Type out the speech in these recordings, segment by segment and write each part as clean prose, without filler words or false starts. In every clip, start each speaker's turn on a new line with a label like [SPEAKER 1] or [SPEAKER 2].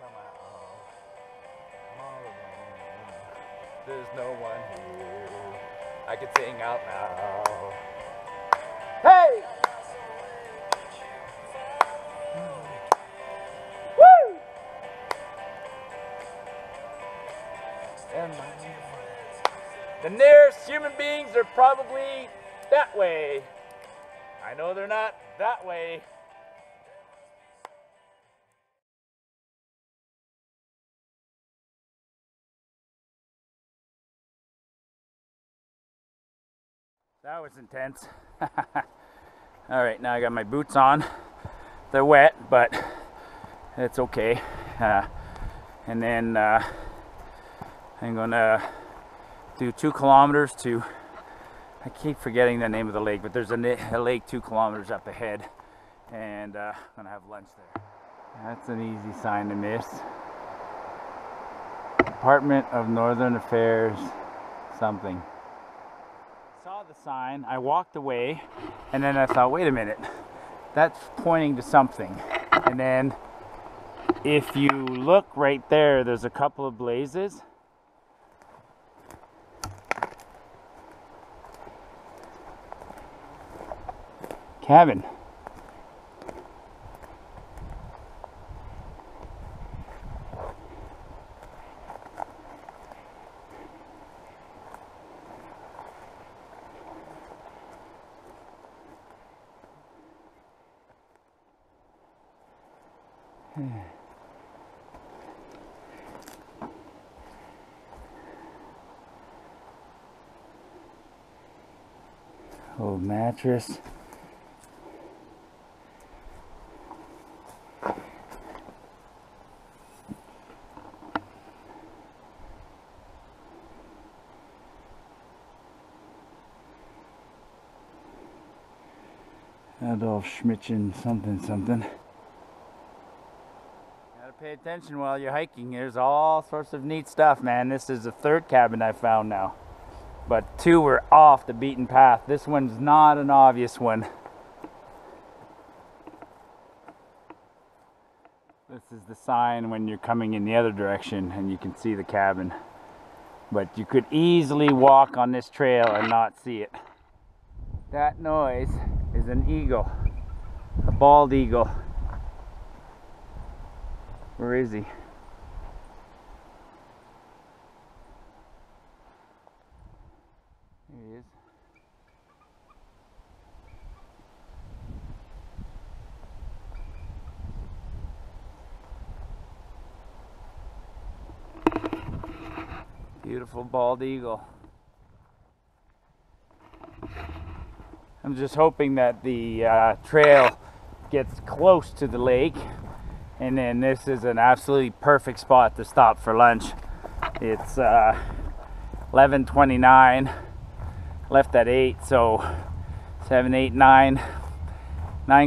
[SPEAKER 1] come out. Come on, there's no one here. I can sing out now. Hey! Woo! The nearest human beings are probably that way. I know they're not that way. That was intense. All right, now I got my boots on. They're wet, but it's okay. And then I'm gonna do 2 kilometers to, I keep forgetting the name of the lake, but there's a lake 2 kilometers up ahead, and I'm gonna have lunch there. That's an easy sign to miss. Department of Northern Affairs something. Saw the sign, I walked away, and then I thought, wait a minute, that's pointing to something. And then if you look right there, there's a couple of blazes. Cabin. Old mattress. Adolf Schmidtchen something something. Gotta pay attention while you're hiking. There's all sorts of neat stuff, man. This is the 3rd cabin I found now. But 2 were off the beaten path. This one's not an obvious one. This is the sign when you're coming in the other direction and you can see the cabin. But you could easily walk on this trail and not see it. That noise is an eagle, a bald eagle. Where is he? There he is. Beautiful bald eagle. I'm just hoping that the trail gets close to the lake, and then this is an absolutely perfect spot to stop for lunch. It's 11:29, left at 8, so 7, 8, 9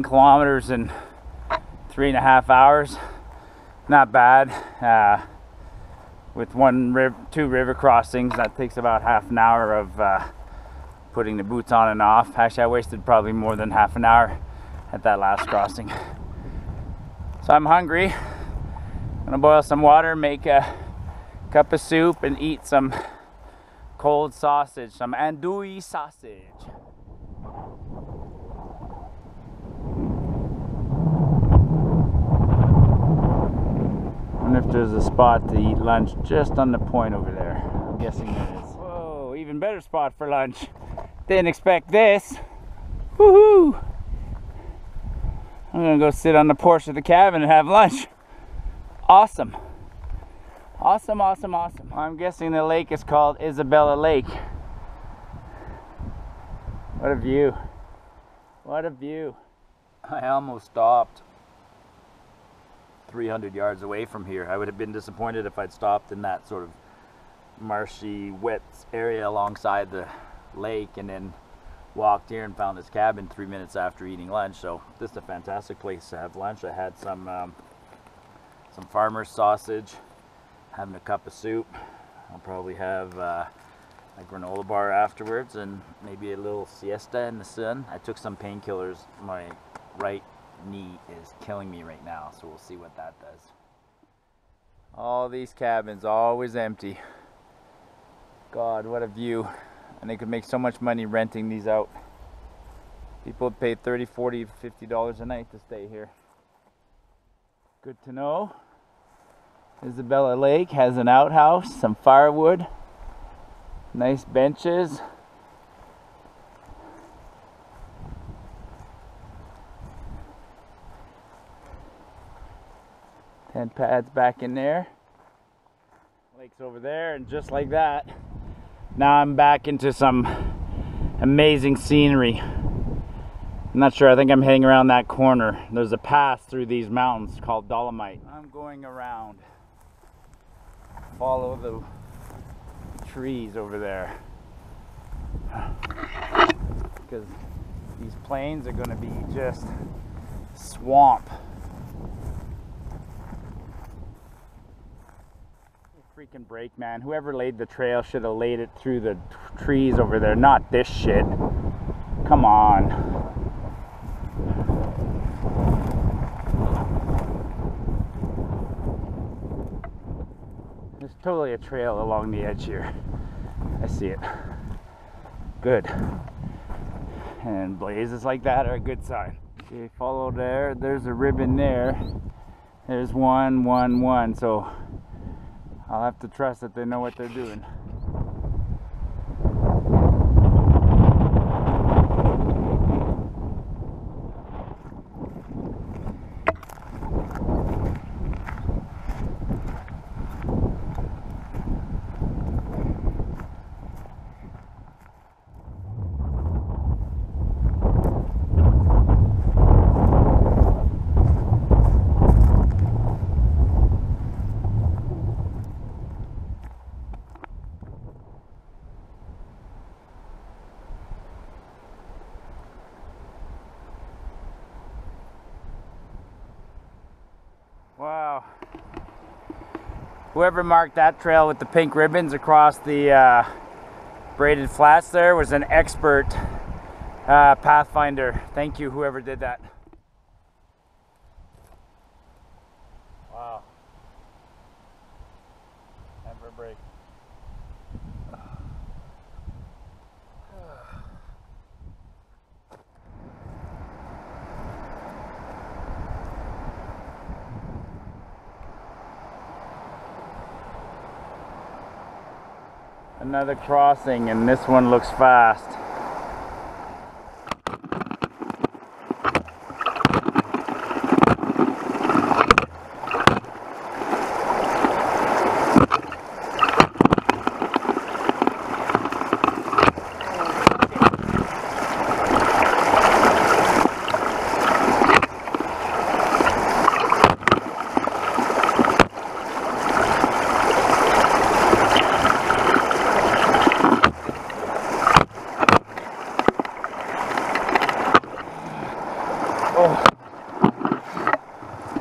[SPEAKER 1] kilometers in 3.5 hours. Not bad. With 2 river crossings, that takes about half an hour of putting the boots on and off. Actually, I wasted probably more than half an hour at that last crossing. So I'm hungry. I'm gonna boil some water, make a cup of soup, and eat some cold sausage, some andouille sausage. I wonder if there's a spot to eat lunch just on the point over there. I'm guessing there is. Whoa, even better spot for lunch. Didn't expect this. Woohoo! I'm gonna go sit on the porch of the cabin and have lunch. Awesome. Awesome, awesome, awesome. I'm guessing the lake is called Isabella Lake. What a view. What a view. I almost stopped 300 yards away from here. I would have been disappointed if I'd stopped in that sort of marshy, wet area alongside the lake and then walked here and found this cabin 3 minutes after eating lunch. So this is a fantastic place to have lunch. I had some farmer's sausage, having a cup of soup. I'll probably have a granola bar afterwards and maybe a little siesta in the sun. I took some painkillers. My right knee is killing me right now, so we'll see what that does. All these cabins, always empty. God, what a view. And they could make so much money renting these out. People pay $30, $40, $50 a night to stay here. Good to know. Isabella Lake has an outhouse, some firewood, nice benches. Tent pads back in there. Lake's over there, and just like that, now I'm back into some amazing scenery. I'm not sure, I think I'm heading around that corner. There's a pass through these mountains called Dolomite. I'm going around. Follow the trees over there. Because these plains are going to be just swamp. Freaking break, man. Whoever laid the trail should have laid it through the trees over there, not this shit. Come on. There's totally a trail along the edge here. I see it. Good. And blazes like that are a good sign. Okay, follow there. There's a ribbon there. There's 1, 1, 1. So I'll have to trust that they know what they're doing. Wow. Whoever marked that trail with the pink ribbons across the braided flats there was an expert pathfinder. Thank you, whoever did that. Wow. Time for a break. Another crossing, and this one looks fast.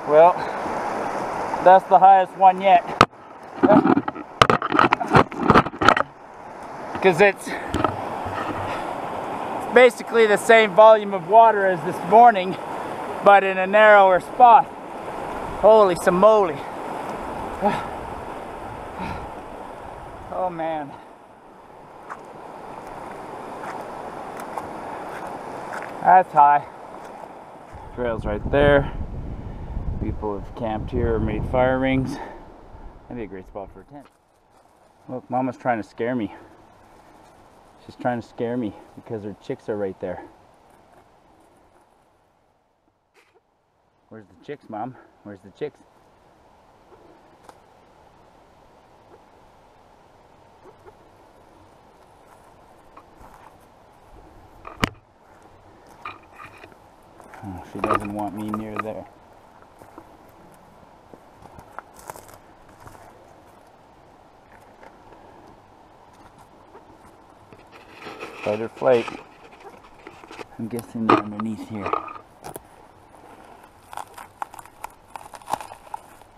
[SPEAKER 1] Well, that's the highest one yet. Because it's basically the same volume of water as this morning, but in a narrower spot. Holy moly. Oh man. That's high. Trail's right there. People have camped here or made fire rings. That'd be a great spot for a tent. Look, Mama's trying to scare me. She's trying to scare me because her chicks are right there. Where's the chicks, Mom? Where's the chicks? Oh, she doesn't want me near there. Fight or flight. I'm guessing they're underneath here.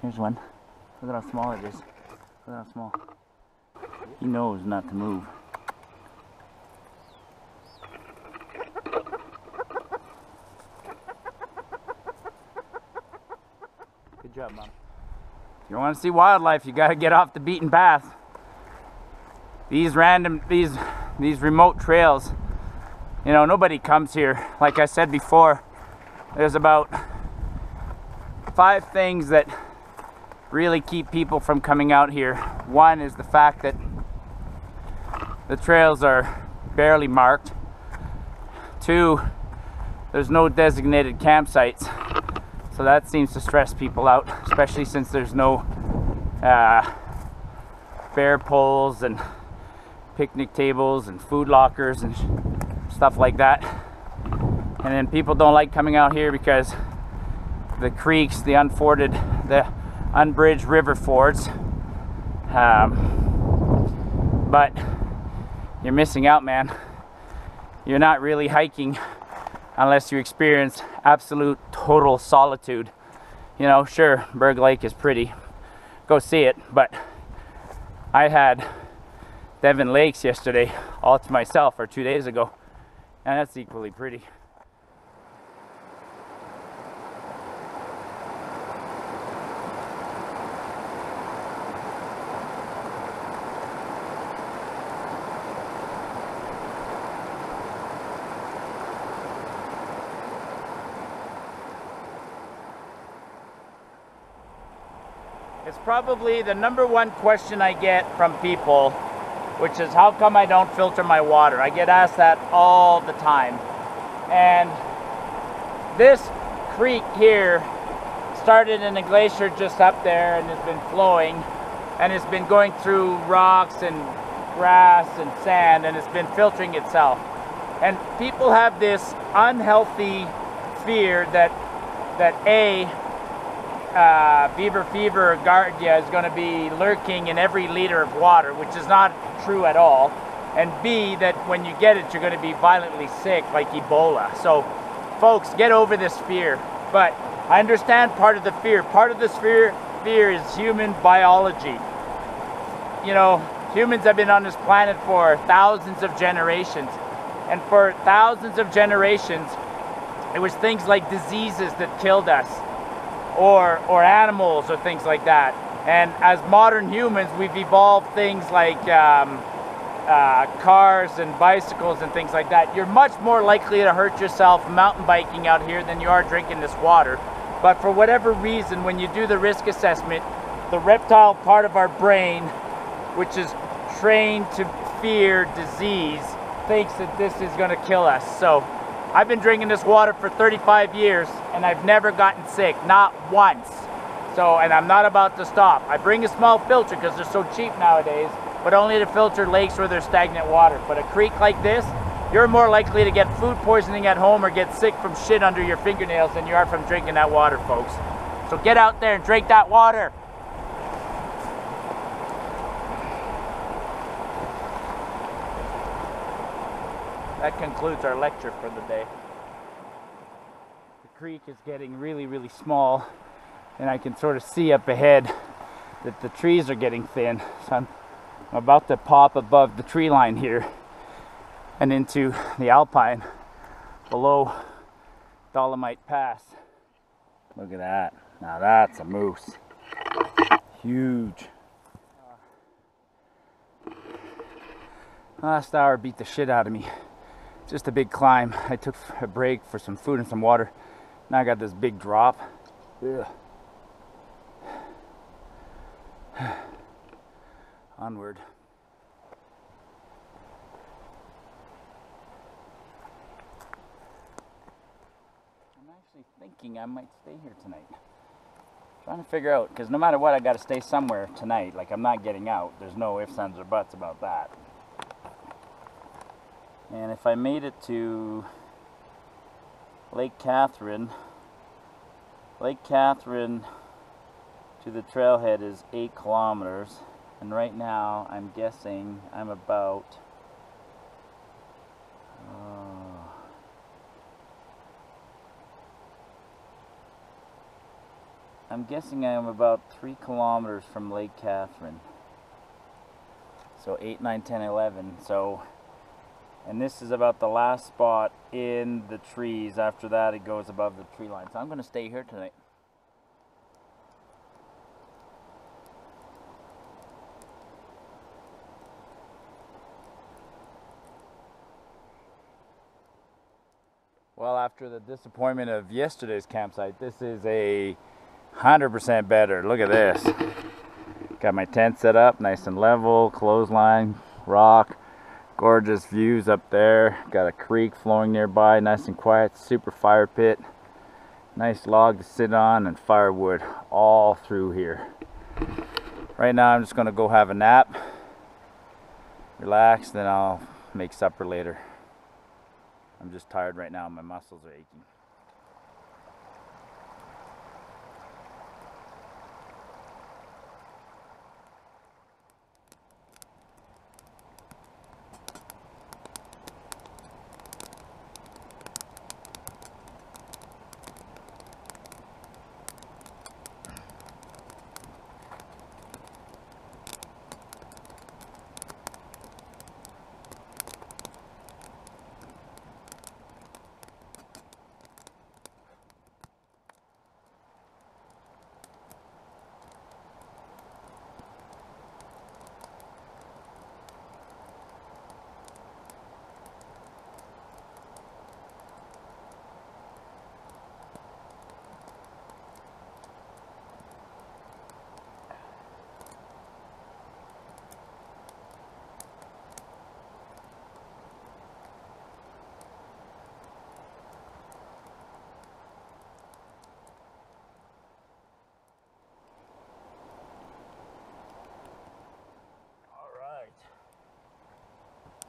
[SPEAKER 1] Here's one. Look at how small it is. Look at how small. He knows not to move. Good job, Mom. you want to see wildlife, you got to get off the beaten path. These remote trails, you know, nobody comes here. Like I said before, there's about 5 things that really keep people from coming out here. One is the fact that the trails are barely marked. 2, there's no designated campsites, so that seems to stress people out, especially since there's no bear poles and picnic tables and food lockers and stuff like that. And then people don't like coming out here because the creeks, the unbridged river fords. But you're missing out, man. You're not really hiking unless you experience absolute total solitude. You know, sure, Berg Lake is pretty, go see it, but I had Devon Lakes yesterday all to myself, or 2 days ago, and that's equally pretty. It's probably the #1 question I get from people, which is how come I don't filter my water? I get asked that all the time. And this creek here started in a glacier just up there and has been flowing, and it's been going through rocks and grass and sand, and it's been filtering itself. And people have this unhealthy fear that beaver fever or Giardia is going to be lurking in every liter of water, which is not true at all. And B, that when you get it, you're going to be violently sick like Ebola. So folks, get over this fear. But I understand part of the fear. Part of this fear is human biology. You know, humans have been on this planet for thousands of generations. And for thousands of generations, it was things like diseases that killed us, or animals or things like that. And as modern humans, we've evolved things like cars and bicycles and things like that. You're much more likely to hurt yourself mountain biking out here than you are drinking this water. But for whatever reason, when you do the risk assessment, the reptile part of our brain, which is trained to fear disease, thinks that this is going to kill us. So I've been drinking this water for 35 years and I've never gotten sick, not once. So, and I'm not about to stop. I bring a small filter because they're so cheap nowadays, but only to filter lakes where there's stagnant water. But a creek like this, you're more likely to get food poisoning at home or get sick from shit under your fingernails than you are from drinking that water, folks. So get out there and drink that water. That concludes our lecture for the day. The creek is getting really, really small, and I can sort of see up ahead that the trees are getting thin. So I'm about to pop above the tree line here and into the alpine below Dolomite Pass. Look at that. Now that's a moose. Huge. Last hour beat the shit out of me. Just a big climb. I took a break for some food and some water. Now I got this big drop. Ugh. Onward. I'm actually thinking I might stay here tonight. Trying to figure out, because no matter what, I got to stay somewhere tonight. Like, I'm not getting out. There's no ifs, ands, or buts about that. And if I made it to Lake Catherine to the trailhead is 8 kilometers, and right now I'm guessing I'm about I'm about 3 kilometers from Lake Catherine. So 8, 9, 10, 11. So, and this is about the last spot in the trees. After that, it goes above the tree line. So I'm going to stay here tonight. Well, after the disappointment of yesterday's campsite, this is 100% better. Look at this. Got my tent set up nice and level, clothesline, rock, gorgeous views up there. Got a creek flowing nearby, nice and quiet, super fire pit. Nice log to sit on and firewood all through here. Right now I'm just gonna go have a nap, relax, then I'll make supper later. I'm just tired right now, my muscles are aching.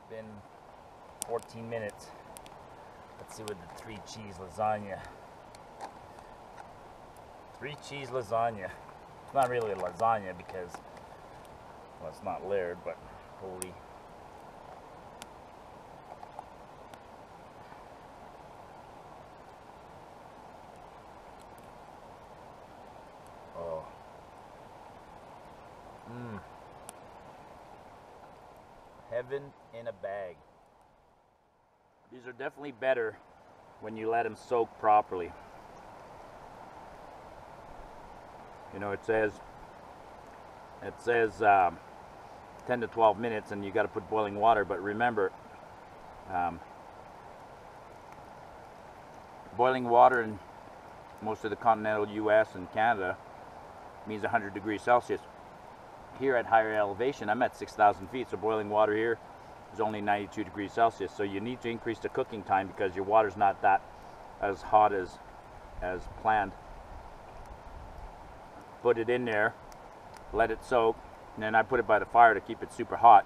[SPEAKER 1] Been 14 minutes. Let's see what the 3 cheese lasagna. 3 cheese lasagna. It's not really a lasagna because, well, it's not layered, but holy. Oh. Heaven in a bag. These are definitely better when you let them soak properly. You know, it says 10 to 12 minutes and you got to put boiling water, but remember, boiling water in most of the continental US and Canada means 100 degrees Celsius. Here at higher elevation, I'm at 6,000 feet, so boiling water here is only 92 degrees Celsius. So you need to increase the cooking time because your water's not that as hot as planned. Put it in there, let it soak, and then I put it by the fire to keep it super hot.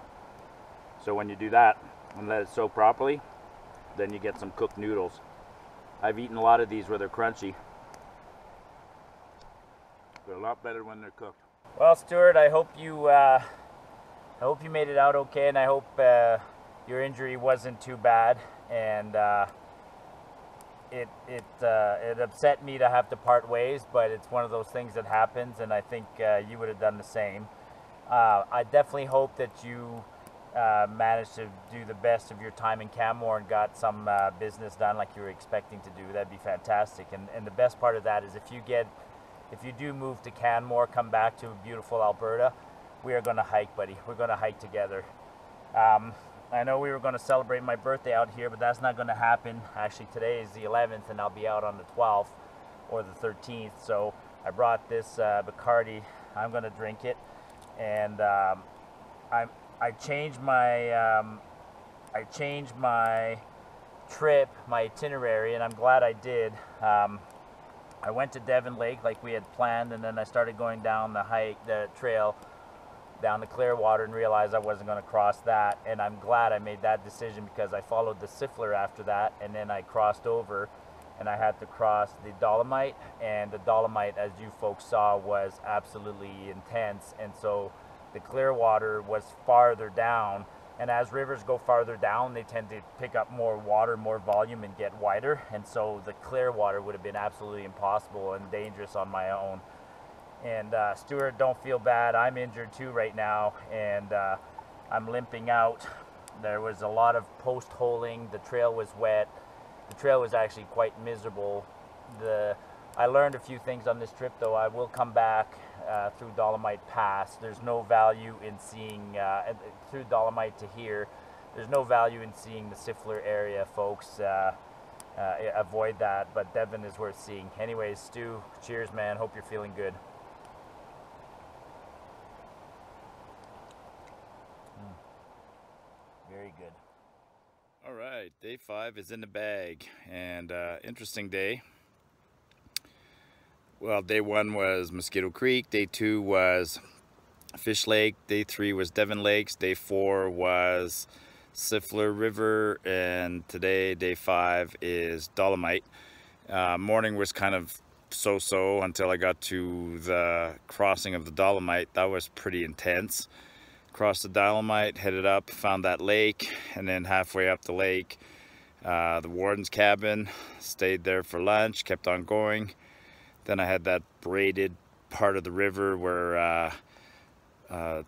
[SPEAKER 1] So when you do that and let it soak properly, then you get some cooked noodles. I've eaten a lot of these where they're crunchy. They're a lot better when they're cooked. Well, Stuart, I hope you made it out okay, and I hope your injury wasn't too bad. And it upset me to have to part ways, but it's one of those things that happens, and I think you would have done the same. I definitely hope that you managed to do the best of your time in Canmore and got some business done like you were expecting to do. That'd be fantastic. And the best part of that is if you do move to Canmore, come back to beautiful Alberta, we are going to hike, buddy. We're going to hike together. I know we were going to celebrate my birthday out here, but that's not going to happen. Actually, today is the 11th, and I'll be out on the 12th or the 13th. So I brought this Bacardi. I'm going to drink it, and I changed my trip, my itinerary, and I'm glad I did. I went to Devon Lake like we had planned, and then I started going down the trail down to Clearwater and realized I wasn't going to cross that. And I'm glad I made that decision because I followed the Siffler after that, and then I crossed over and I had to cross the Dolomite, and the Dolomite, as you folks saw, was absolutely intense. And so the Clearwater was farther down, and as rivers go farther down, they tend to pick up more water, more volume, and get wider. And so the Clearwater would have been absolutely impossible and dangerous on my own. And Stuart, don't feel bad. I'm injured too right now, and I'm limping out. There was a lot of post-holing. The trail was wet. The trail was actually quite miserable. I learned a few things on this trip, though. I will come back through Dolomite Pass. There's no value in seeing through Dolomite to here. There's no value in seeing the Siffler area, folks. avoid that, but Devon is worth seeing. Anyways, Stu, cheers, man. Hope you're feeling good. Very good. All right, day 5 is in the bag, and interesting day. Well, day 1 was Mosquito Creek, day 2 was Fish Lake, day 3 was Devon Lakes, day 4 was Siffler River, and today, day 5, is Dolomite. Morning was kind of so-so until I got to the crossing of the Dolomite. That was pretty intense. Crossed the Dolomite, headed up, found that lake, and then halfway up the lake, the Warden's cabin, stayed there for lunch, kept on going. Then I had that braided part of the river where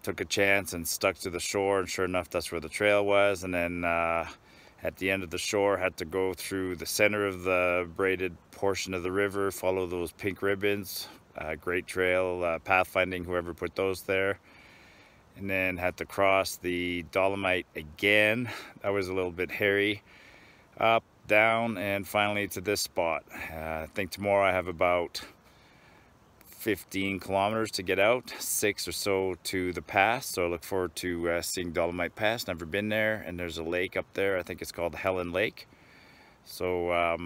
[SPEAKER 1] took a chance and stuck to the shore, and sure enough that's where the trail was. And then at the end of the shore had to go through the center of the braided portion of the river, follow those pink ribbons. Great trail, pathfinding, whoever put those there. And then had to cross the Dolomite again. That was a little bit hairy. Up, down, and finally to this spot. I think tomorrow I have about 15 kilometers to get out, 6 or so to the pass. So I look forward to seeing Dolomite Pass. Never been there, and there's a lake up there. I think it's called Helen Lake. So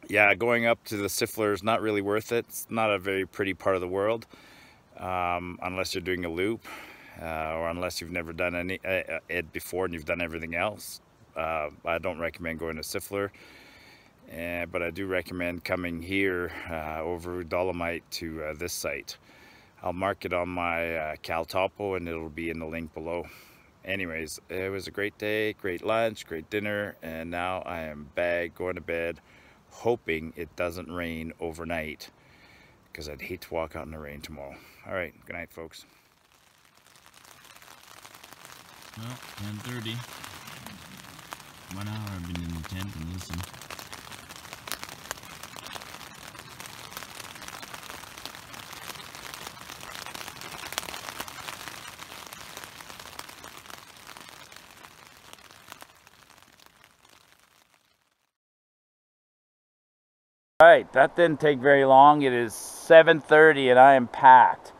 [SPEAKER 1] yeah, going up to the Siffler is not really worth it. It's not a very pretty part of the world, unless you're doing a loop. Or unless you've never done it before and you've done everything else. I don't recommend going to Siffler, but I do recommend coming here over Dolomite to this site. I'll mark it on my Cal Topo, and it'll be in the link below. Anyways, it was a great day, great lunch, great dinner, and now I am back going to bed, hoping it doesn't rain overnight, because I'd hate to walk out in the rain tomorrow. All right, good night, folks.
[SPEAKER 2] Well, 10:30. 1 hour I've been in the tent and listened.
[SPEAKER 1] All right, that didn't take very long. It is 7:30 and I am packed.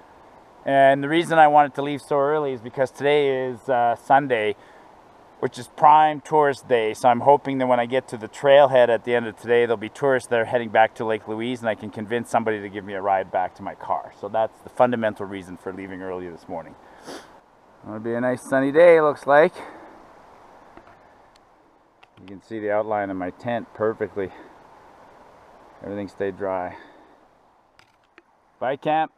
[SPEAKER 1] And the reason I wanted to leave so early is because today is Sunday, which is prime tourist day. So I'm hoping that when I get to the trailhead at the end of today, there'll be tourists that are heading back to Lake Louise, and I can convince somebody to give me a ride back to my car. So that's the fundamental reason for leaving early this morning. It'll be a nice sunny day, looks like. You can see the outline of my tent perfectly. Everything stayed dry. Bye, camp.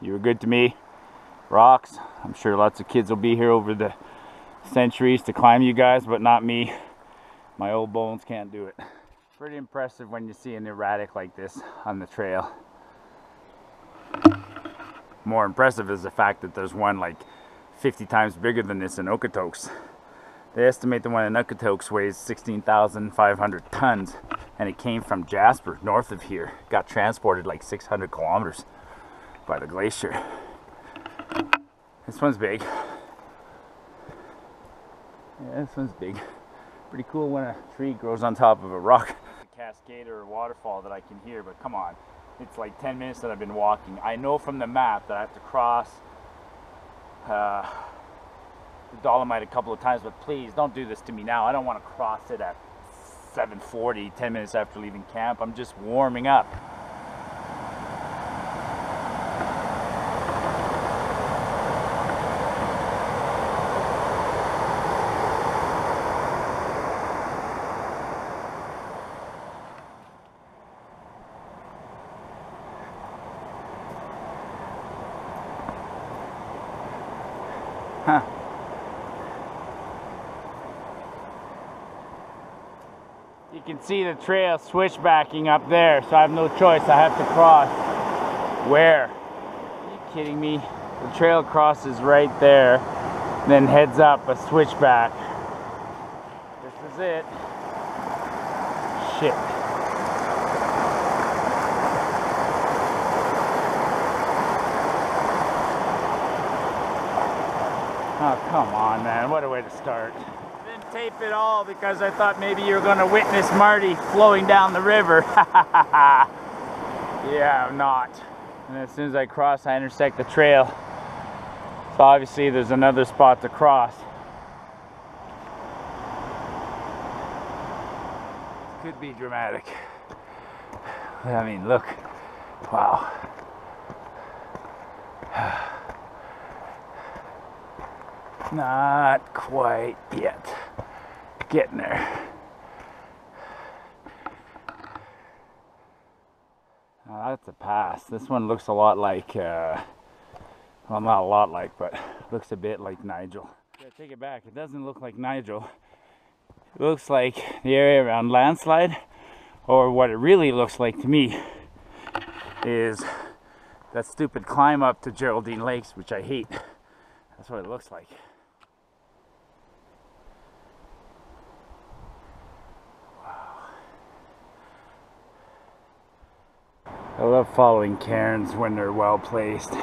[SPEAKER 1] You were good to me. Rocks. I'm sure lots of kids will be here over the centuries to climb you guys, but not me. My old bones can't do it. Pretty impressive when you see an erratic like this on the trail. More impressive is the fact that there's one like 50 times bigger than this in Okotoks. They estimate the one in Okotoks weighs 16,500 tons, and it came from Jasper, north of here. Got transported like 600 kilometers by the glacier. This one's big. Yeah, this one's big. Pretty cool when a tree grows on top of a rock. A cascade or a waterfall that I can hear, but come on. It's like 10 minutes that I've been walking. I know from the map that I have to cross the Dolomite a couple of times, but please don't do this to me now. I don't want to cross it at 7:40, 10 minutes after leaving camp. I'm just warming up. Huh. You can see the trail switchbacking up there, so I have no choice. I have to cross. Where? Are you kidding me? The trail crosses right there, then heads up a switchback. This is it. Shit. Oh, come on, man. What a way to start. It's been videotape it all because I thought maybe you were going to witness Marty flowing down the river. Yeah, I'm not. And as soon as I cross, I intersect the trail. So obviously there's another spot to cross. Could be dramatic. I mean, look. Wow. Not quite yet. Getting there. Oh, that's a pass. This one looks a lot like, well, not a lot like, but looks a bit like Nigel. Yeah, take it back. It doesn't look like Nigel. It looks like the area around Landslide, or what it really looks like to me is that stupid climb up to Geraldine Lakes, which I hate. That's what it looks like. I love following cairns when they're well placed. The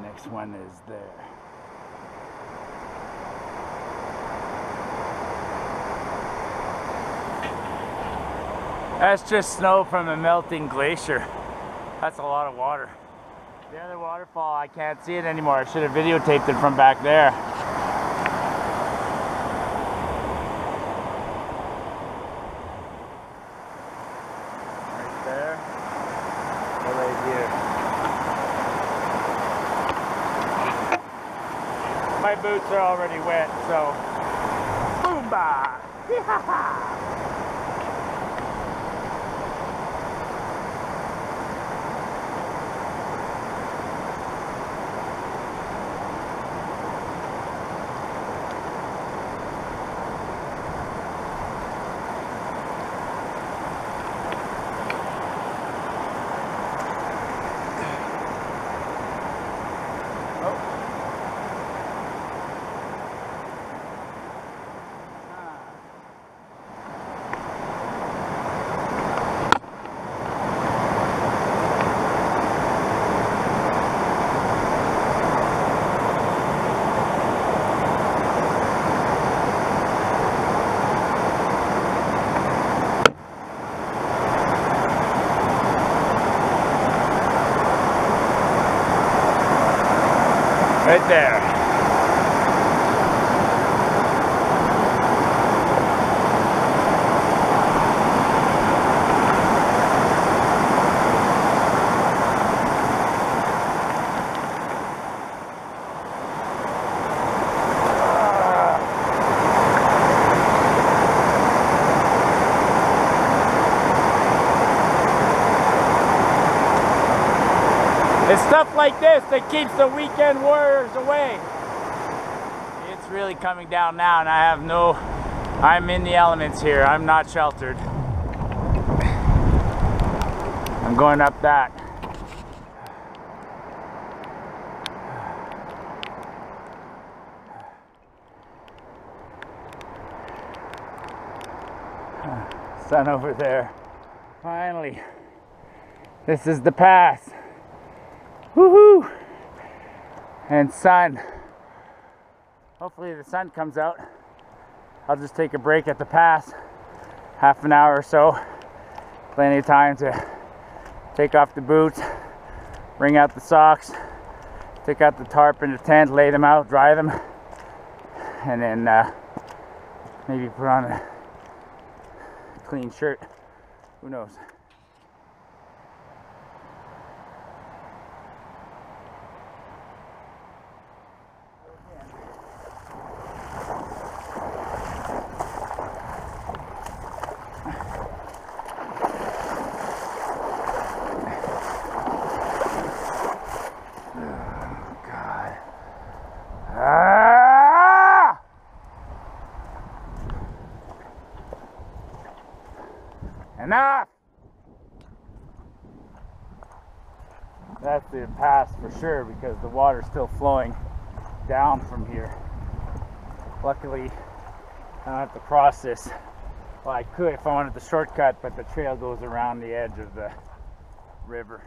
[SPEAKER 1] next one is there. That's just snow from a melting glacier. That's a lot of water. The other waterfall, I can't see it anymore. I should have videotaped it from back there. My boots are already wet, so boomba! Right there. It's stuff like this that keeps the weekend warriors away. It's really coming down now, and I'm in the elements here. I'm not sheltered. I'm going up that. Sun over there. Finally, this is the pass. Woohoo! And sun. Hopefully the sun comes out. I'll just take a break at the pass, half an hour or so. Plenty of time to take off the boots, bring out the socks, take out the tarp and the tent, lay them out, dry them, and then maybe put on a clean shirt. Who knows? Enough! That's the pass for sure because the water's still flowing down from here. Luckily, I don't have to cross this. Well, I could if I wanted the shortcut, but the trail goes around the edge of the river.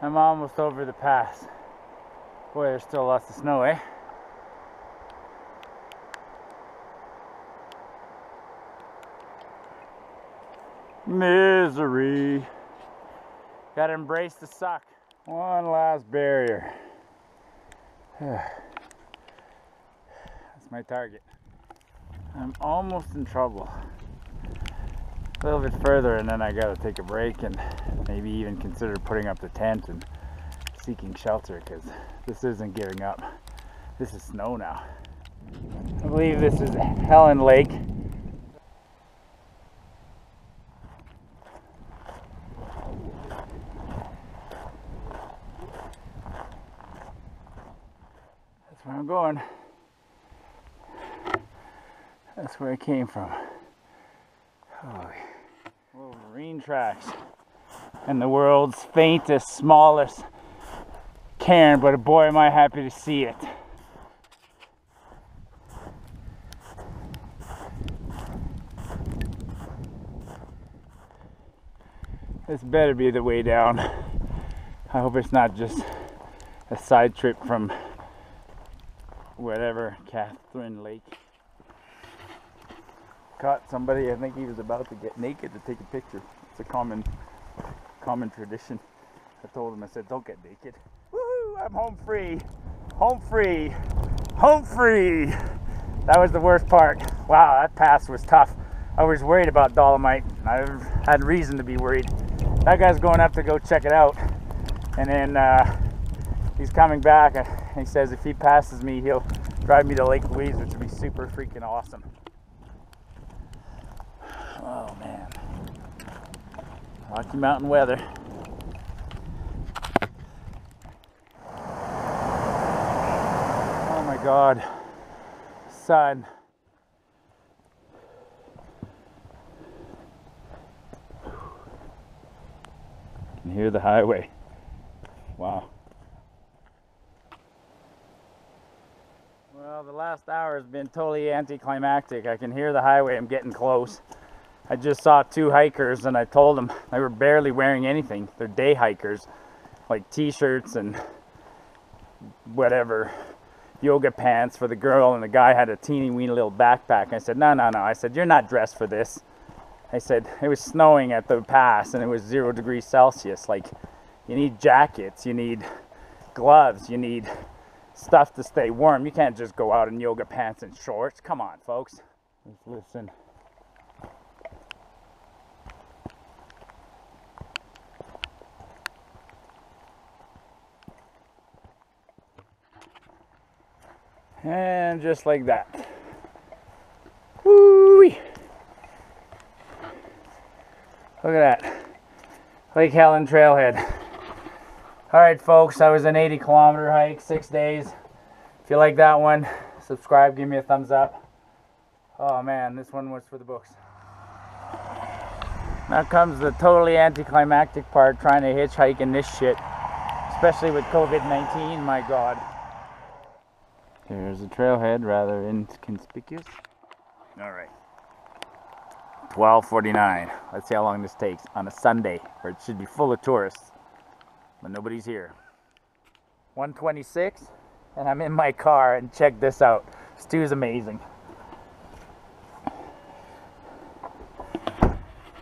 [SPEAKER 1] I'm almost over the pass. Boy, there's still lots of snow, eh? Misery. Gotta embrace the suck. One last barrier. That's my target. I'm almost in trouble. A little bit further and then I gotta take a break and maybe even consider putting up the tent and seeking shelter, because this isn't giving up. This is snow now. I believe this is Helen Lake. That's where I'm going. That's where I came from. Holy. Wolverine tracks. And the world's faintest, smallest cairn, but boy am I happy to see it. This better be the way down. I hope it's not just a side trip from whatever, Catherine Lake. Caught somebody, I think he was about to get naked to take a picture. It's a common tradition. I told him, I said, don't get naked. Woohoo, I'm home free. Home free. Home free. That was the worst part. Wow, that pass was tough. I was worried about Dolomite. I had reason to be worried. That guy's going up to go check it out. And then he's coming back. And he says if he passes me, he'll drive me to Lake Louise, which would be super freaking awesome. Oh man. Rocky Mountain weather. Oh my God. Sun. Can hear the highway. Wow. Well, the last hour has been totally anticlimactic. I can hear the highway. I'm getting close. I just saw two hikers and I told them they were barely wearing anything. They're day hikers, like t-shirts and whatever, yoga pants for the girl, and the guy had a teeny weeny little backpack. I said, no. I said, you're not dressed for this. I said, it was snowing at the pass and it was 0 degrees Celsius. Like, you need jackets, you need gloves, you need stuff to stay warm. You can't just go out in yoga pants and shorts. Come on, folks. Let's listen. And just like that. Woo-wee. Look at that. Lake Helen trailhead. Alright folks, that was an 80-kilometer hike, 6 days. If you like that one, subscribe, give me a thumbs up. Oh man, this one was for the books. Now comes the totally anticlimactic part, trying to hitchhike in this shit. Especially with COVID-19, my God. There's a trailhead, rather inconspicuous. Alright. 12:49. Let's see how long this takes on a Sunday, where it should be full of tourists. But nobody's here. 1:26, and I'm in my car, and check this out. Stu's amazing.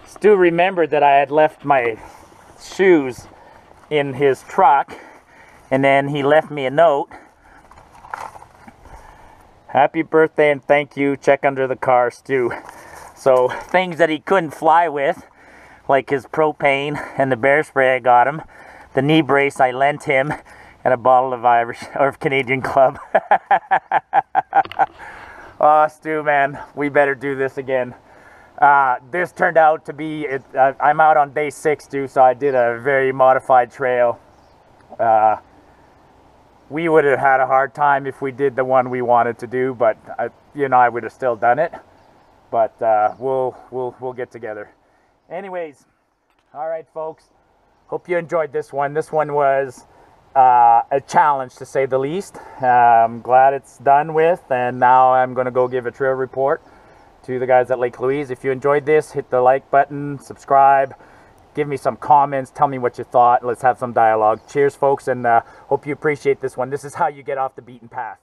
[SPEAKER 1] Stu remembered that I had left my shoes in his truck, and then he left me a note. Happy birthday and thank you. Check under the car, Stu. So things that he couldn't fly with, like his propane and the bear spray I got him, the knee brace I lent him, and a bottle of Irish or Canadian Club. Oh, Stu, man, we better do this again. This turned out to be, I'm out on day 6, Stu, so I did a very modified trail. We would have had a hard time if we did the one we wanted to do, but you know, I would have still done it. But we'll get together. Anyways, all right, folks. Hope you enjoyed this one. This one was a challenge, to say the least. I'm glad it's done with, and now I'm going to go give a trail report to the guys at Lake Louise. If you enjoyed this, hit the like button, subscribe, give me some comments, tell me what you thought. Let's have some dialogue. Cheers, folks, and hope you appreciate this one. This is how you get off the beaten path.